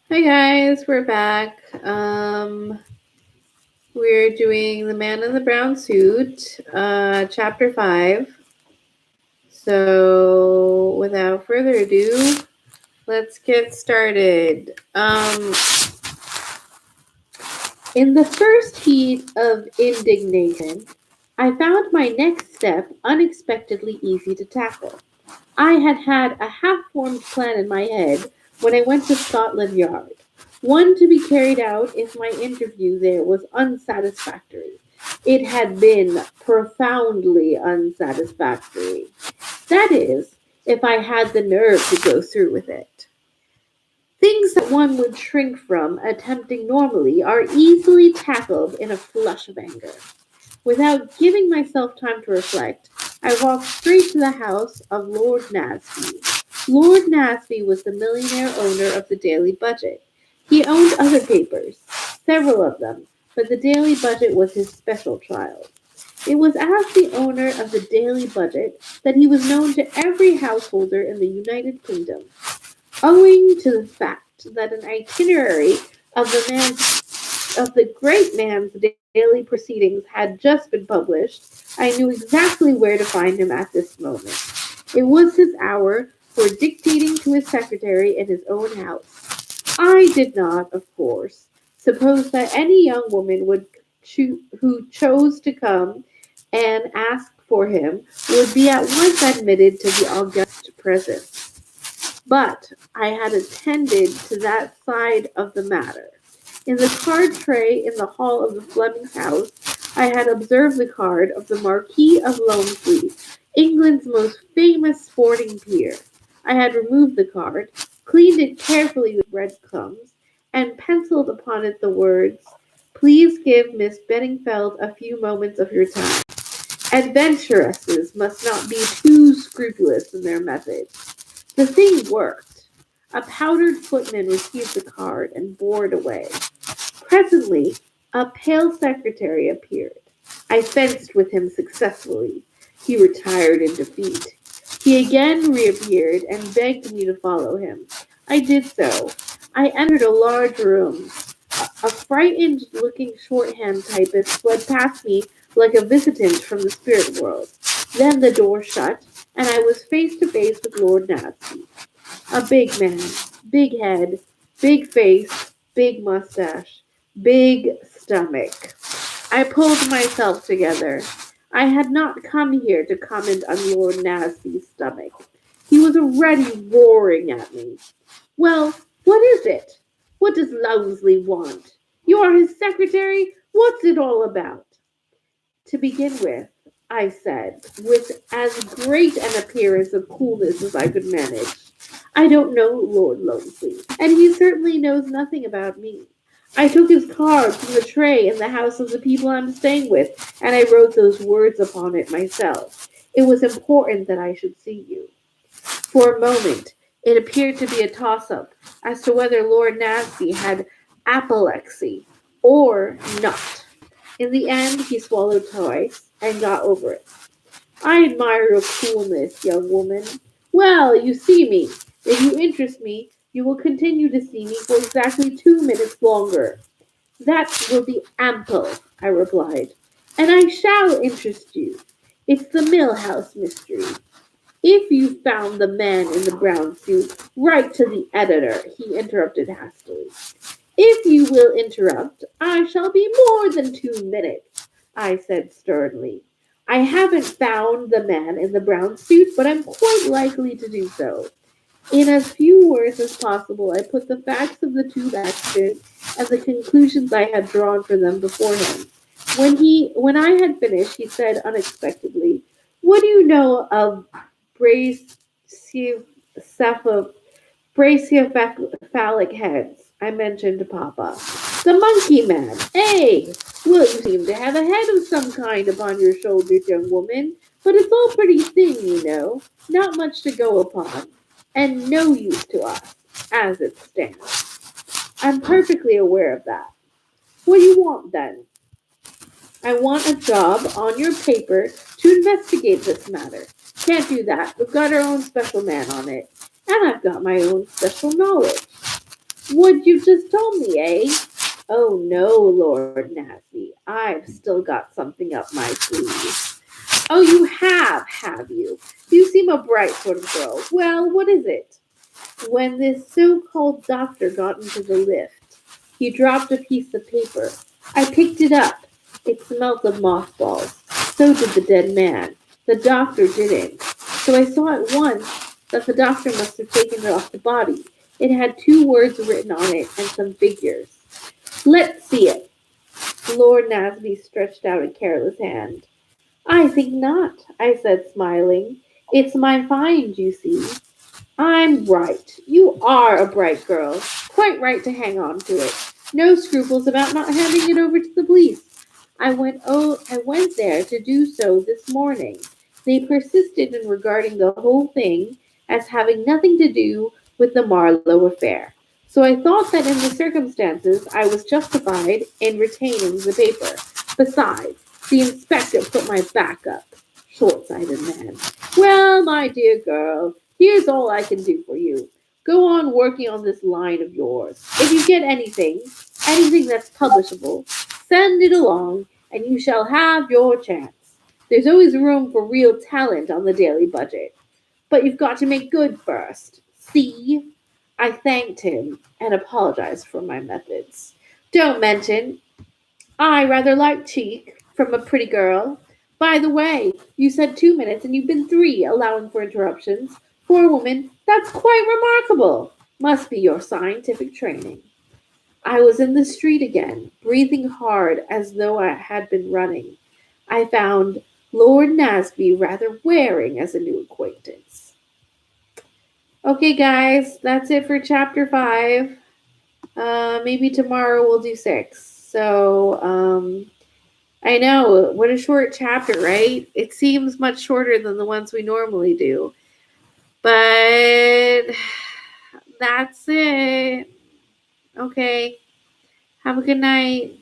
Hi guys, we're back. We're doing The Man in the Brown Suit, chapter 5. So, without further ado, let's get started. In the first heat of indignation, I found my next step unexpectedly easy to tackle. I had had a half-formed plan in my head when I went to Scotland Yard, one to be carried out if my interview there was unsatisfactory. It had been profoundly unsatisfactory. That is, if I had the nerve to go through with it. Things that one would shrink from attempting normally are easily tackled in a flush of anger. Without giving myself time to reflect, I walked straight to the house of Lord Nasby. Lord Nasby was the millionaire owner of the Daily Budget. He owned other papers, several of them, but the Daily Budget was his special child. It was as the owner of the Daily Budget that he was known to every householder in the United Kingdom. Owing to the fact that an itinerary of the great man's daily proceedings had just been published, I knew exactly where to find him at this moment. It was his hour for dictating to his secretary in his own house. I did not, of course, suppose that any young woman who chose to come and ask for him would be at once admitted to the august presence. But I had attended to that side of the matter. In the card tray in the hall of the Flemings' house, I had observed the card of the Marquis of Loamsley, England's most famous sporting peer. I had removed the card, cleaned it carefully with breadcrumbs, and penciled upon it the words, "Please give Miss Benningfeld a few moments of your time. Adventuresses must not be too scrupulous in their methods." The thing worked. A powdered footman received the card and bore it away. Presently, a pale secretary appeared. I fenced with him successfully. He retired in defeat. He again reappeared and begged me to follow him. I did so. I entered a large room. A frightened looking shorthand typist fled past me like a visitant from the spirit world. Then the door shut, and I was face to face with Lord Nasby. A big man, big head, big face, big mustache, big stomach. I pulled myself together. I had not come here to comment on Lord Nasby's stomach. He was already roaring at me. "Well, what is it? What does Lownsley want? You are his secretary? What's it all about?" "To begin with," I said, with as great an appearance of coolness as I could manage, "I don't know Lord Loamsley, and he certainly knows nothing about me. I took his card from the tray in the house of the people I'm staying with, and I wrote those words upon it myself. It was important that I should see you." For a moment, it appeared to be a toss-up as to whether Lord Nasby had apoplexy or not. In the end, he swallowed twice and got over it. "I admire your coolness, young woman. Well, you see me. If you interest me, you will continue to see me for exactly 2 minutes longer." "That will be ample," I replied, "and I shall interest you. It's the Mill House mystery. If you found the man in the brown suit, write to the editor," he interrupted hastily. "If you will interrupt, I shall be more than 2 minutes," I said sternly. "I haven't found the man in the brown suit, but I'm quite likely to do so." In as few words as possible, I put the facts of the tube accident and the conclusions I had drawn for them before him. When I had finished, he said unexpectedly, "What do you know of brachyceph- brachycephalic heads?" I mentioned Papa. "The monkey man, eh? Well, you seem to have a head of some kind upon your shoulders, young woman, but it's all pretty thin, you know, not much to go upon, and no use to us, as it stands." "I'm perfectly aware of that. What do you want, then?" "I want a job on your paper to investigate this matter." "Can't do that. We've got our own special man on it, and I've got my own special knowledge." What you just told me, eh? Oh no, Lord Nasby, I've still got something up my sleeve. Oh, you have you? You seem a bright sort of girl. Well, what is it? When this so-called doctor got into the lift, he dropped a piece of paper. I picked it up. It smelt of mothballs. So did the dead man. The doctor didn't. So I saw at once that the doctor must have taken it off the body. It had two words written on it and some figures. Let's see it. Lord Nasby stretched out a careless hand. I think not, I said, smiling. It's my find, you see. I'm right. You are a bright girl. Quite right to hang on to it. No scruples about not handing it over to the police. I went there to do so this morning. They persisted in regarding the whole thing as having nothing to do with the Marlowe affair. So I thought that in the circumstances I was justified in retaining the paper. Besides, the inspector put my back up. Short-sighted man. Well, my dear girl, here's all I can do for you. Go on working on this line of yours. If you get anything that's publishable, send it along, and you shall have your chance. There's always room for real talent on the daily budget. But you've got to make good first. See? I thanked him and apologized for my methods. Don't mention, I rather like cheek from a pretty girl. By the way, you said 2 minutes and you've been three, allowing for interruptions. For a woman, that's quite remarkable. Must be your scientific training. I was in the street again, breathing hard as though I had been running. I found Lord Nasby rather wearing as a new acquaintance. Okay, guys, that's it for chapter 5. Maybe tomorrow we'll do 6. I know, what a short chapter, right? It seems much shorter than the ones we normally do. But that's it. Okay. Have a good night.